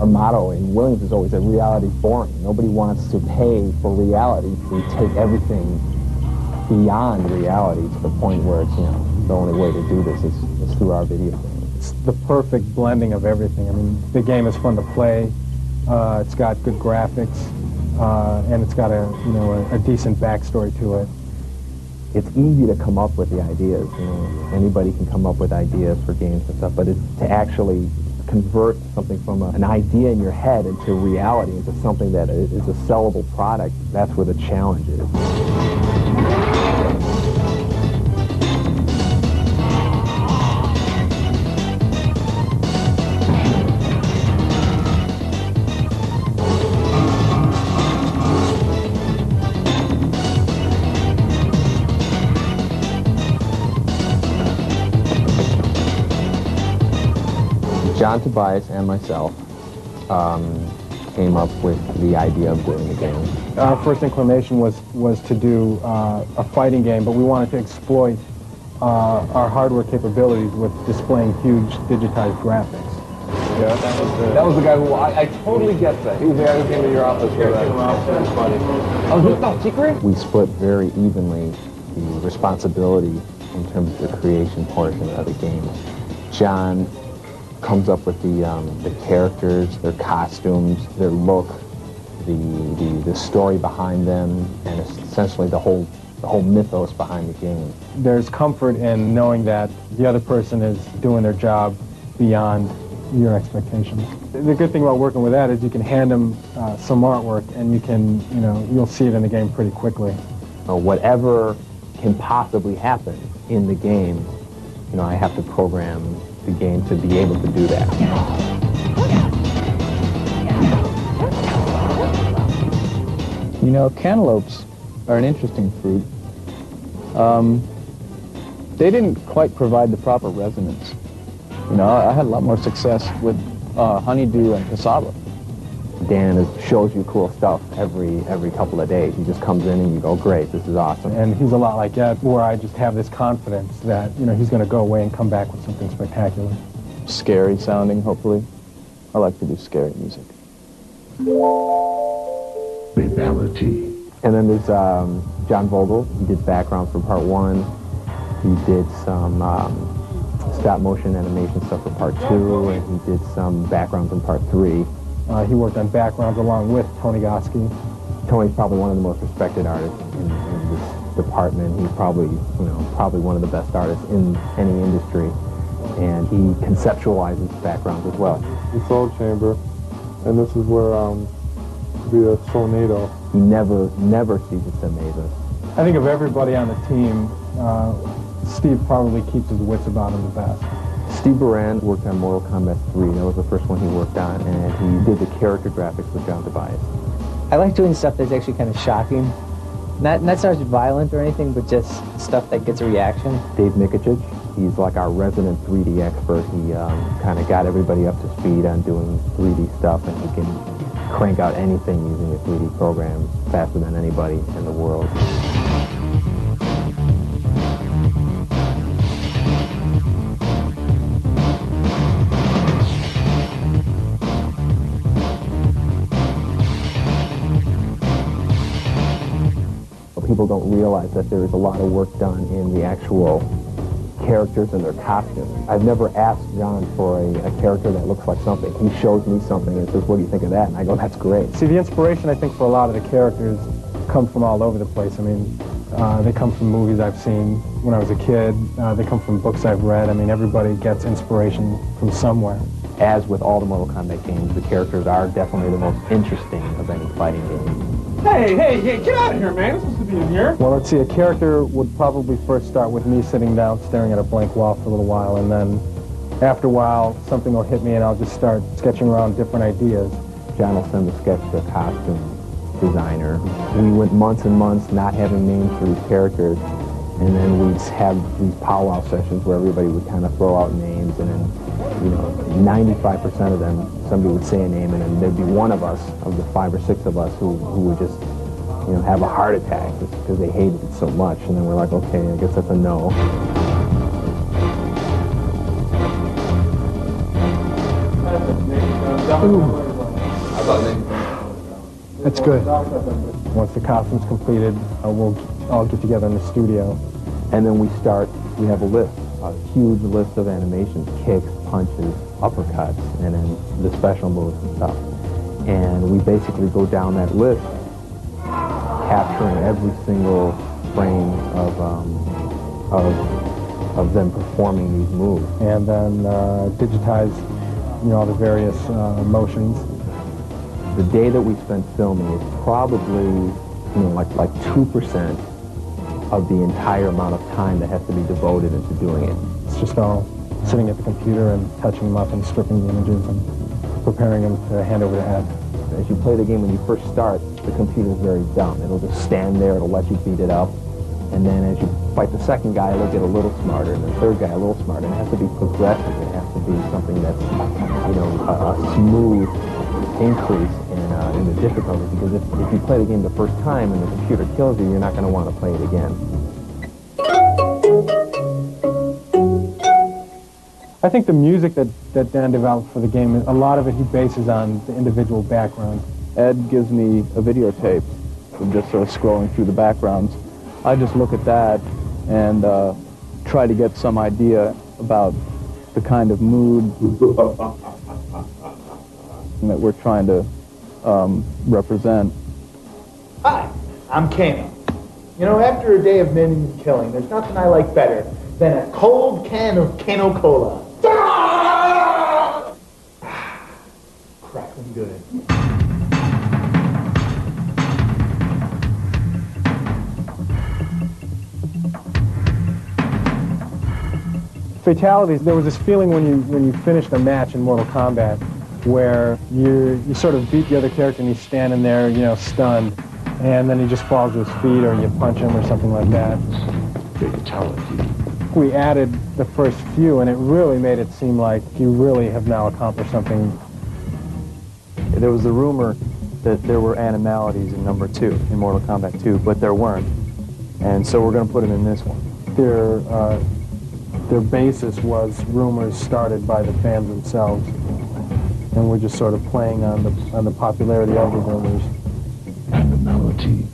Our motto in Williams is always that reality is boring. Nobody wants to pay for reality. We take everything beyond reality to the point where it's, you know, the only way to do this is through our video game. It's the perfect blending of everything. I mean, the game is fun to play. It's got good graphics, and it's got a decent backstory to it. It's easy to come up with the ideas. You know, anybody can come up with ideas for games and stuff, but it's to actually convert something from an idea in your head into reality, into something that is a sellable product. That's where the challenge is. John Tobias and myself came up with the idea of doing a game. Our first inclination was to do a fighting game, but we wanted to exploit our hardware capabilities with displaying huge digitized graphics. Yeah, that was the guy who, I totally get that. He was the guy who came to your office for that. That's funny. Oh, was that secret? We split very evenly the responsibility in terms of the creation portion of the game. John comes up with the characters, their costumes, their look, the story behind them, and essentially the whole mythos behind the game. There's comfort in knowing that the other person is doing their job beyond your expectations. The good thing about working with that is you can hand them some artwork, and you'll see it in the game pretty quickly. Whatever can possibly happen in the game, I have to program the game to be able to do that. Cantaloupes are an interesting fruit. They didn't quite provide the proper resonance. I had a lot more success with honeydew and cassava. Dan shows you cool stuff every couple of days. He just comes in and you go, great, this is awesome. And he's a lot like that, where I just have this confidence that, he's going to go away and come back with something spectacular. Scary sounding, hopefully. I like to do scary music. Fatality. And then there's John Vogel. He did background for part 1. He did some stop motion animation stuff for part 2, and he did some backgrounds in part 3. He worked on backgrounds along with Tony Goski. Tony's probably one of the most respected artists in this department. He's probably one of the best artists in any industry, and he conceptualizes backgrounds as well. The Soul Chamber, and this is where the Tornado. He never ceases to amaze us. I think of everybody on the team, Steve probably keeps his wits about him the best. Steve Baran worked on Mortal Kombat 3. That was the first one he worked on, and he did the character graphics with John Tobias. I like doing stuff that's actually kind of shocking. Not so much violent or anything, but just stuff that gets a reaction. Dave Mikuchich, he's like our resident 3D expert. He kind of got everybody up to speed on doing 3D stuff, and he can crank out anything using a 3D program faster than anybody in the world. People don't realize that there is a lot of work done in the actual characters and their costumes. I've never asked John for a character that looks like something. He shows me something and says, what do you think of that? And I go, that's great. See, the inspiration, I think, for a lot of the characters comes from all over the place. I mean, They come from movies I've seen when I was a kid. They come from books I've read. I mean, everybody gets inspiration from somewhere. As with all the Mortal Kombat games, the characters are definitely the most interesting of any fighting game. Hey, get out of here, man. It's supposed to be in here. Well, let's see, a character would probably first start with me sitting down, staring at a blank wall for a little while, and then after a while, something will hit me and I'll just start sketching around different ideas. John will send the sketch to a costume designer. We went months and months not having names for these characters, and then we'd have these powwow sessions where everybody would kind of throw out names, and then, 95% of them, somebody would say a name, and then there'd be one of us, of the 5 or 6 of us, who would just, have a heart attack just because they hated it so much, and then we're like, okay, I guess that's a no. That's good. Once the costume's completed, we'll all get together in the studio. And then we have a list, a huge list of animations, kicks, punches, uppercuts, and then the special moves and stuff. And we basically go down that list, capturing every single frame of them performing these moves. And then digitize, all the various motions. The day that we spent filming is probably, like 2% of the entire amount of time that has to be devoted into doing it. It's just all sitting at the computer and touching them up and stripping the images and preparing them to hand over to Ed. As you play the game, when you first start, the computer is very dumb. It'll just stand there, it'll let you beat it up, and then as you fight the second guy, it'll get a little smarter, and the third guy a little smarter, and it has to be progressive. It has to be something that's, a smooth increase in the difficulty, because if you play the game the first time and the computer kills you, you're not going to want to play it again. I think the music that Dan developed for the game, a lot of it he bases on the individual backgrounds. Ed gives me a videotape of just sort of scrolling through the backgrounds. I just look at that and try to get some idea about the kind of mood that we're trying to represent. Hi, I'm Kano. After a day of minion killing, there's nothing I like better than a cold can of Kano Cola. Crackling good. Fatalities, there was this feeling when you finished a match in Mortal Kombat where you sort of beat the other character and he's standing there, stunned, and then he just falls to his feet or you punch him or something like that. Fatality. We added the first few and it really made it seem like you really have now accomplished something. There was the rumor that there were animalities in number 2, in Mortal Kombat 2, but there weren't. And so we're going to put them in this one. Their basis was rumors started by the fans themselves, and we're just sort of playing on the popularity of the rumors. Animality.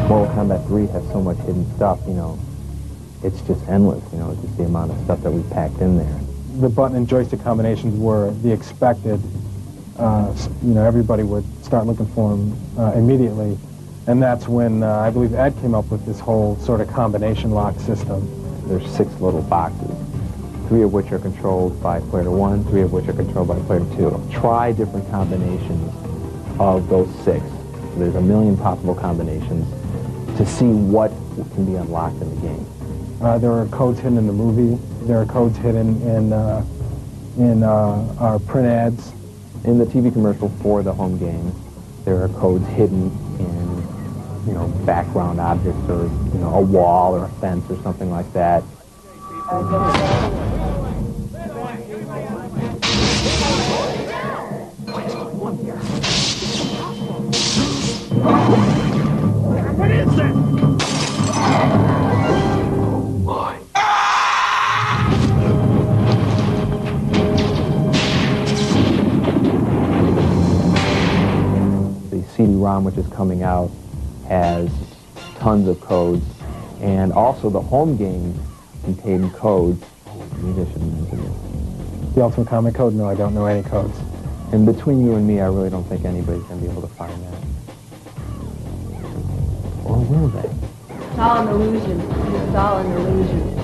Mortal Kombat 3 has so much hidden stuff, it's just endless, just the amount of stuff that we packed in there. The button and joystick combinations were the expected. Everybody would start looking for them immediately. And that's when I believe Ed came up with this whole sort of combination lock system. There's 6 little boxes, 3 of which are controlled by player 1, 3 of which are controlled by player 2. Try different combinations of those 6. There's a million possible combinations to see what can be unlocked in the game. There are codes hidden in the movie. There are codes hidden in our print ads. In the TV commercial for the home game, there are codes hidden in, background objects or, a wall or a fence or something like that. What is it? CD-ROM, which is coming out, has tons of codes, and also the home game contained codes. Maybe I should mention this. The Ultimate Comic Code? No, I don't know any codes. And between you and me, I really don't think anybody's going to be able to find that. Or will they? It's all an illusion. It's all an illusion.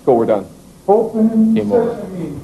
Go, we're done. Open Game over. sesame.